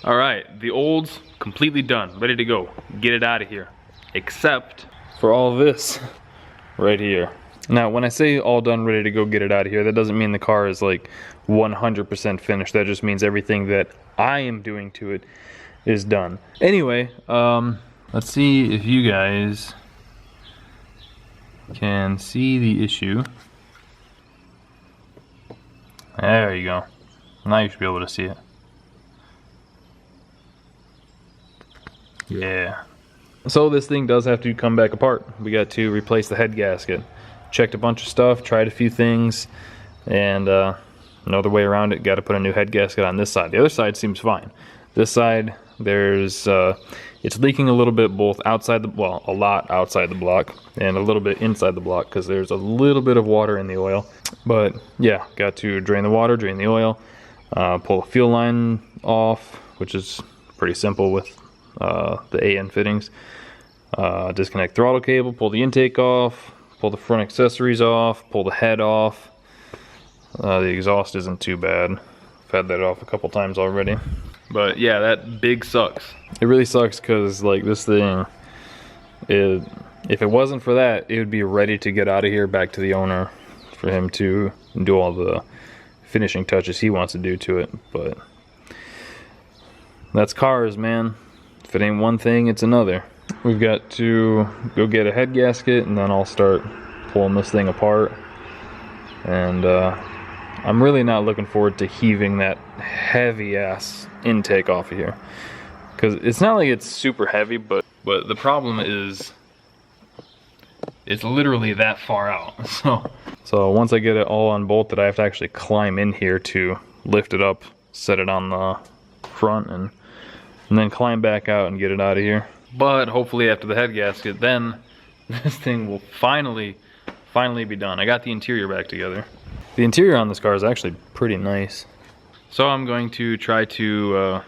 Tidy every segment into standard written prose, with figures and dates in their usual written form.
All right, the old's completely done, ready to go. Get it out of here. Except for all this right here. Now, when I say all done, ready to go, get it out of here, that doesn't mean the car is like 100% finished. That just means everything that I am doing to it is done. Anyway, let's see if you guys can see the issue. There you go. Now you should be able to see it. Yeah. So this thing does have to come back apart. We got to replace the head gasket. Checked a bunch of stuff, tried a few things, and no other way around it. Got to put a new head gasket on this side. The other side seems fine. This side, there's it's leaking a little bit both outside the, well, a lot outside the block and a little bit inside the block because there's a little bit of water in the oil. But yeah, got to drain the water, drain the oil, pull the fuel line off, which is pretty simple with the AN fittings. Disconnect throttle cable, pull the intake off, pull the front accessories off, pull the head off. The exhaust isn't too bad. I've had that off a couple times already. But yeah, that big sucks. It really sucks because like this thing, if it wasn't for that, it would be ready to get out of here back to the owner for him to do all the finishing touches he wants to do to it. But that's cars, man. If it ain't one thing, it's another. We've got to go get a head gasket and then I'll start pulling this thing apart. And I'm really not looking forward to heaving that heavy ass intake off of here. Because it's not like it's super heavy, but the problem is it's literally that far out. So once I get it all unbolted, I have to actually climb in here to lift it up, set it on the front, and then climb back out and get it out of here. But hopefully after the head gasket, then this thing will finally be done. I got the interior back together. The interior on this car is actually pretty nice. So I'm going to try to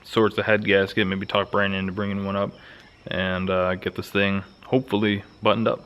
sort the head gasket, maybe talk Brian into bringing one up, and get this thing hopefully buttoned up.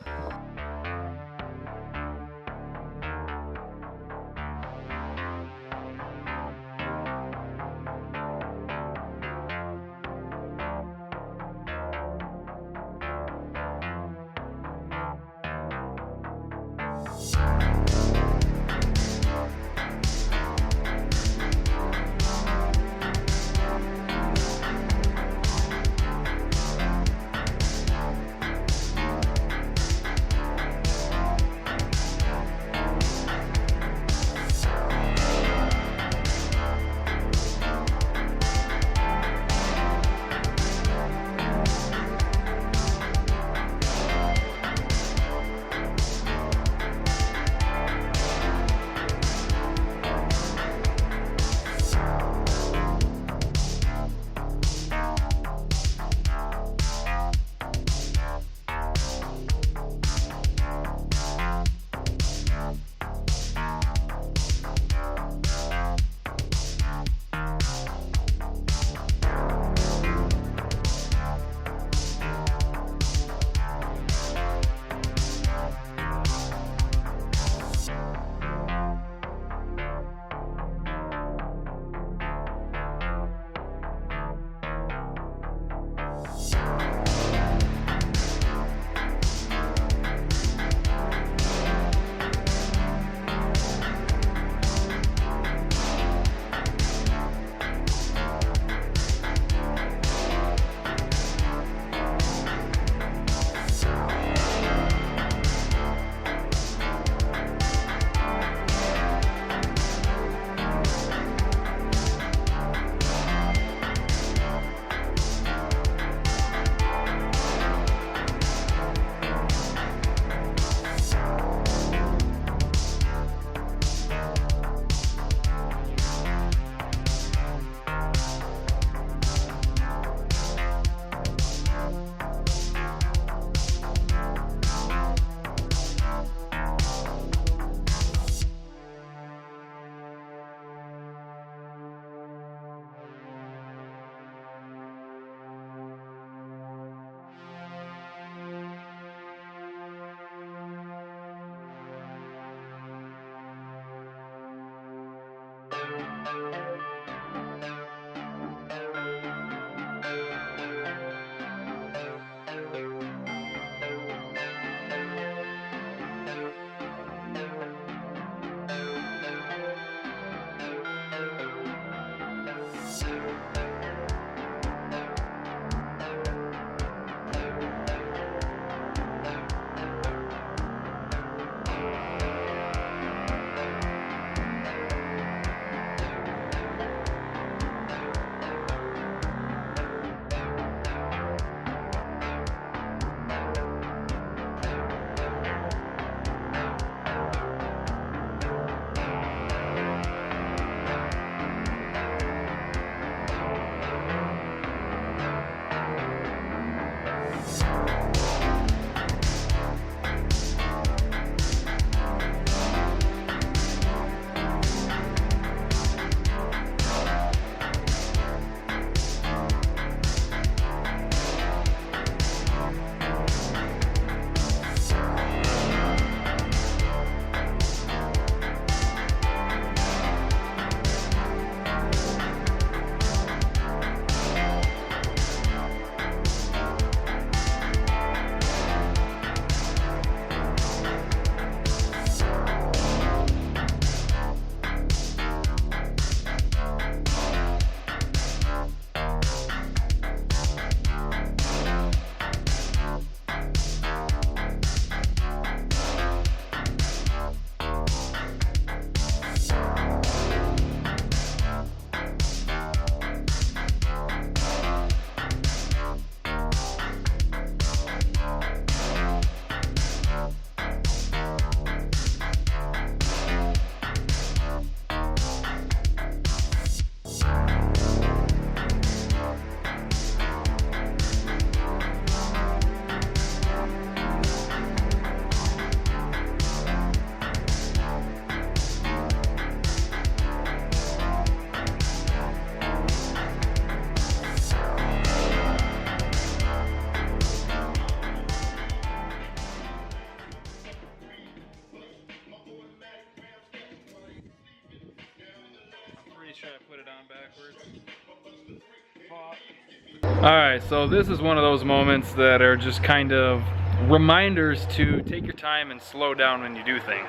Alright, so this is one of those moments that are just kind of reminders to take your time and slow down when you do things.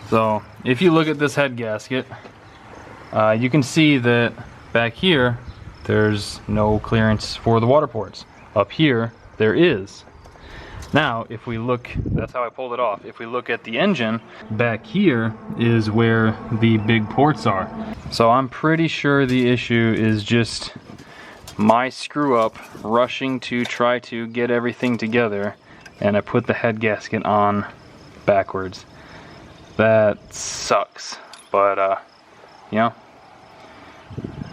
So if you look at this head gasket, you can see that back here there's no clearance for the water ports. Up here there is. Now if we look, that's how I pulled it off. If we look at the engine, back here is where the big ports are. So I'm pretty sure the issue is just my screw up rushing to try to get everything together, and I put the head gasket on backwards. That sucks, but you know,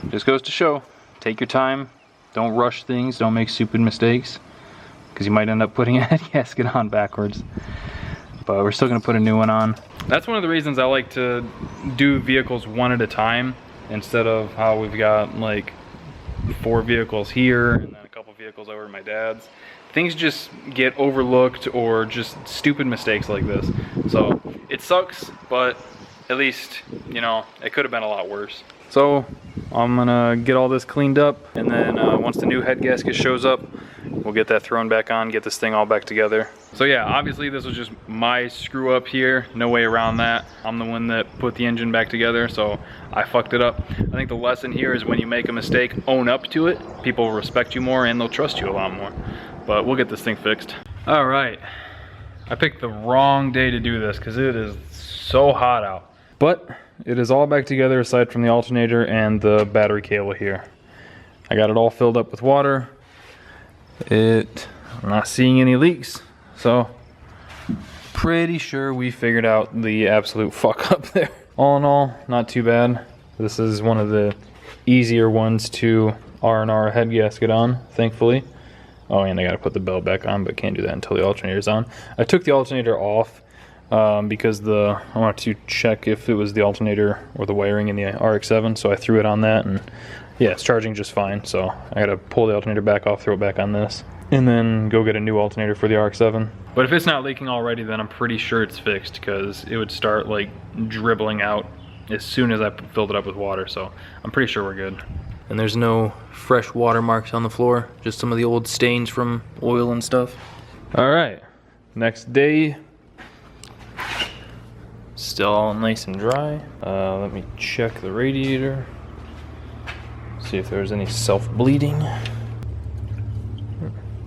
just goes to show, take your time, don't rush things, don't make stupid mistakes, because you might end up putting a head gasket on backwards. But we're still gonna put a new one on. That's one of the reasons I like to do vehicles one at a time, instead of how we've got like 4 vehicles here and then a couple vehicles over at my dad's. Things just get overlooked, or just stupid mistakes like this. So it sucks, but at least, you know, it could have been a lot worse. So I'm gonna get all this cleaned up, and then once the new head gasket shows up, we'll get that thrown back on, get this thing all back together. So yeah, obviously this was just my screw up here, no way around that. I'm the one that put the engine back together, so I fucked it up. I think the lesson here is when you make a mistake, own up to it. People will respect you more and they'll trust you a lot more. But we'll get this thing fixed. All right, I picked the wrong day to do this because it is so hot out. But it is all back together aside from the alternator and the battery cable here. I got it all filled up with water. I'm not seeing any leaks, so pretty sure we figured out the absolute fuck up there. All in all, not too bad. This is one of the easier ones to R&R head gasket on, thankfully. Oh, and I gotta put the belt back on, but can't do that until the alternator's on. I took the alternator off because I wanted to check if it was the alternator or the wiring in the RX-7, so I threw it on that, and yeah, it's charging just fine. So I gotta pull the alternator back off, throw it back on this, and then go get a new alternator for the RX-7. But if it's not leaking already, then I'm pretty sure it's fixed, because it would start like dribbling out as soon as I filled it up with water, so I'm pretty sure we're good. And there's no fresh water marks on the floor, just some of the old stains from oil and stuff. All right, next day. Still all nice and dry. Let me check the radiator. See if there's any self-bleeding.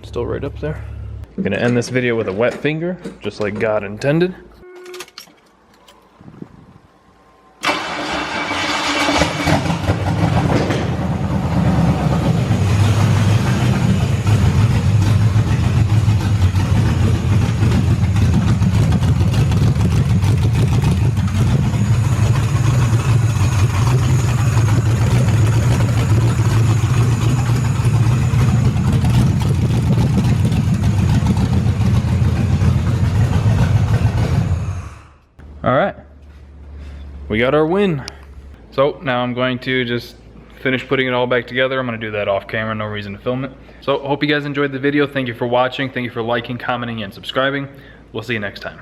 Still right up there. I'm gonna end this video with a wet finger, just like God intended. All right, we got our win. So now I'm going to just finish putting it all back together. I'm gonna do that off camera, no reason to film it. So hope you guys enjoyed the video. Thank you for watching. Thank you for liking, commenting, and subscribing. We'll see you next time.